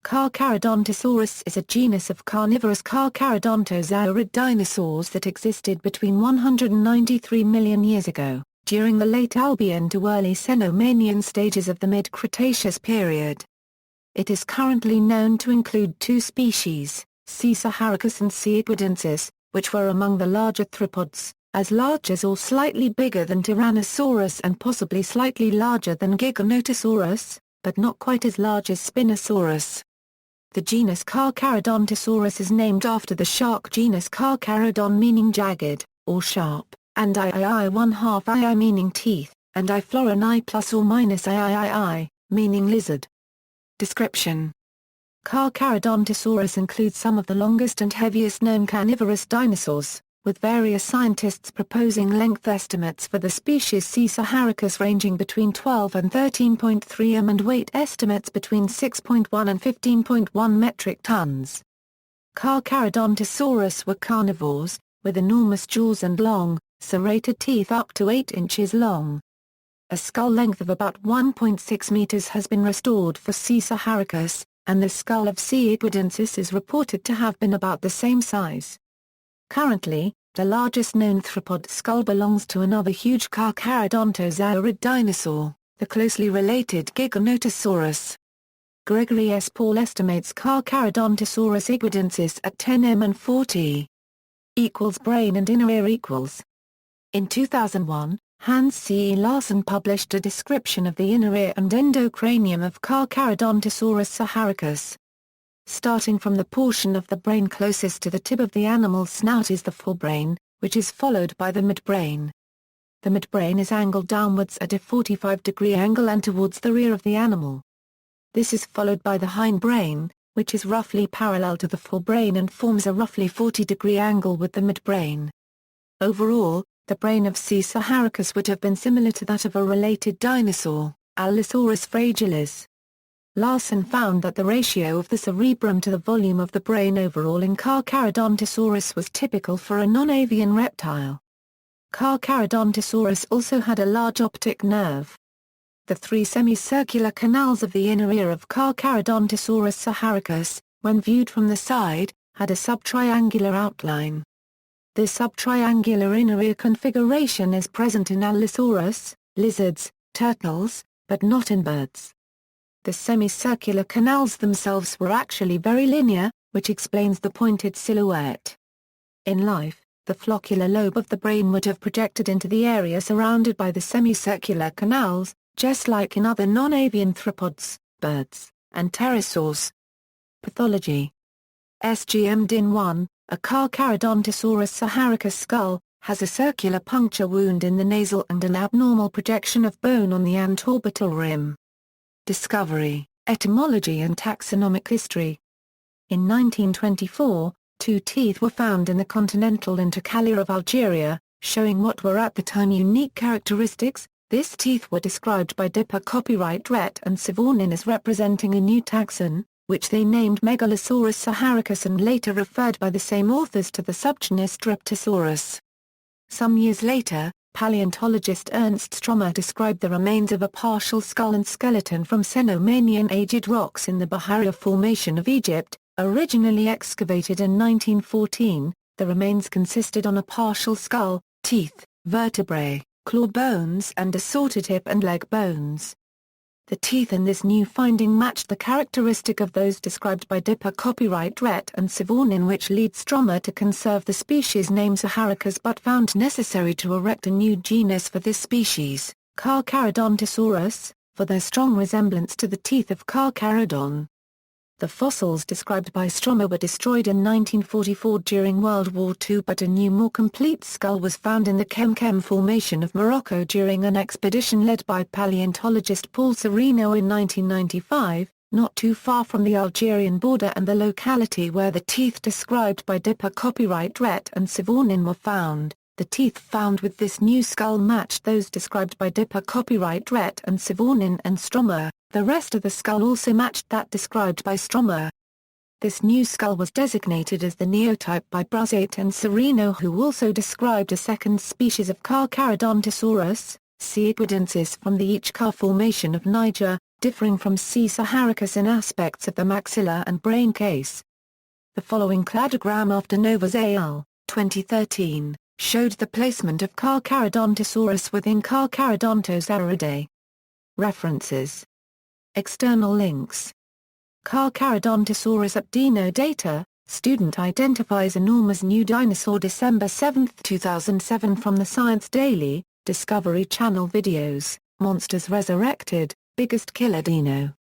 Carcharodontosaurus is a genus of carnivorous carcharodontosaurid dinosaurs that existed between 193 million years ago, during the late Albian to early Cenomanian stages of the mid-Cretaceous period. It is currently known to include two species, C.saharicus and C.iguidensis, which were among the larger theropods, as large as or slightly bigger than Tyrannosaurus and possibly slightly larger than Giganotosaurus, but not quite as large as Spinosaurus. The genus Carcharodontosaurus is named after the shark genus Carcharodon meaning jagged, or sharp, and II meaning teeth, and ifloron I plus or minus III, meaning lizard. Description: Carcharodontosaurus includes some of the longest and heaviest known carnivorous dinosaurs, with various scientists proposing length estimates for the species C.saharicus ranging between 12 and 13.3 m and weight estimates between 6.1 and 15.1 metric tons. Carcharodontosaurus were carnivores, with enormous jaws and long, serrated teeth up to 8 inches long. A skull length of about 1.6 meters has been restored for C.saharicus, and the skull of C.iguidensis is reported to have been about the same size. Currently, the largest known theropod skull belongs to another huge carcharodontosaurid dinosaur, the closely related Giganotosaurus. Gregory S. Paul estimates Carcharodontosaurus iguidensis at 10 m and 40 equals brain and inner ear equals. In 2001, Hans C. Larsen published a description of the inner ear and endocranium of Carcharodontosaurus saharicus. Starting from the portion of the brain closest to the tip of the animal's snout is the forebrain, which is followed by the midbrain. The midbrain is angled downwards at a 45-degree angle and towards the rear of the animal. This is followed by the hindbrain, which is roughly parallel to the forebrain and forms a roughly 40-degree angle with the midbrain. Overall, the brain of C.saharicus would have been similar to that of a related dinosaur, Allosaurus fragilis. Larsen found that the ratio of the cerebrum to the volume of the brain overall in Carcharodontosaurus was typical for a non-avian reptile. Carcharodontosaurus also had a large optic nerve. The three semicircular canals of the inner ear of Carcharodontosaurus saharicus, when viewed from the side, had a subtriangular outline. This subtriangular inner ear configuration is present in Allosaurus, lizards, turtles, but not in birds. The semicircular canals themselves were actually very linear, which explains the pointed silhouette. In life, the floccular lobe of the brain would have projected into the area surrounded by the semicircular canals, just like in other non-avian theropods, birds, and pterosaurs. Pathology: SGM-DIN1, a Carcharodontosaurus saharicus skull, has a circular puncture wound in the nasal and an abnormal projection of bone on the antorbital rim. Discovery, etymology and taxonomic history. In 1924, two teeth were found in the continental intercalaire of Algeria, showing what were at the time unique characteristics. These teeth were described by Dipper copyright Rhett and Savornin as representing a new taxon, which they named Megalosaurus saharicus and later referred by the same authors to the subgenus Streptosaurus. Some years later, paleontologist Ernst Stromer described the remains of a partial skull and skeleton from Cenomanian aged rocks in the Bahariya Formation of Egypt, originally excavated in 1914. The remains consisted on a partial skull, teeth, vertebrae, claw bones and assorted hip and leg bones. The teeth in this new finding matched the characteristic of those described by Dipper copyright Rhett and Savornin, which lead Stromer to conserve the species name Saharicus but found necessary to erect a new genus for this species, Carcharodontosaurus, for their strong resemblance to the teeth of Carcharodon. The fossils described by Stromer were destroyed in 1944 during World War II, but a new more complete skull was found in the Kemkem Formation of Morocco during an expedition led by paleontologist Paul Sereno in 1995, not too far from the Algerian border and the locality where the teeth described by Dipper copyright Rhett and Savornin were found. The teeth found with this new skull matched those described by Dipper copyright Rhett and Savornin and Stromer. The rest of the skull also matched that described by Stromer. This new skull was designated as the neotype by Bruzate and Sereno, who also described a second species of Carcharodontosaurus, C.iguidensis, from the Ichka Formation of Niger, differing from C.saharicus in aspects of the maxilla and brain case. The following cladogram after Novas al. 2013, showed the placement of Carcharodontosaurus within Carcharodontosauridae. References. External links. Carcharodontosaurus at Dino Data, student identifies enormous new dinosaur December 7, 2007 from the Science Daily, Discovery Channel videos, Monsters Resurrected, Biggest Killer Dino.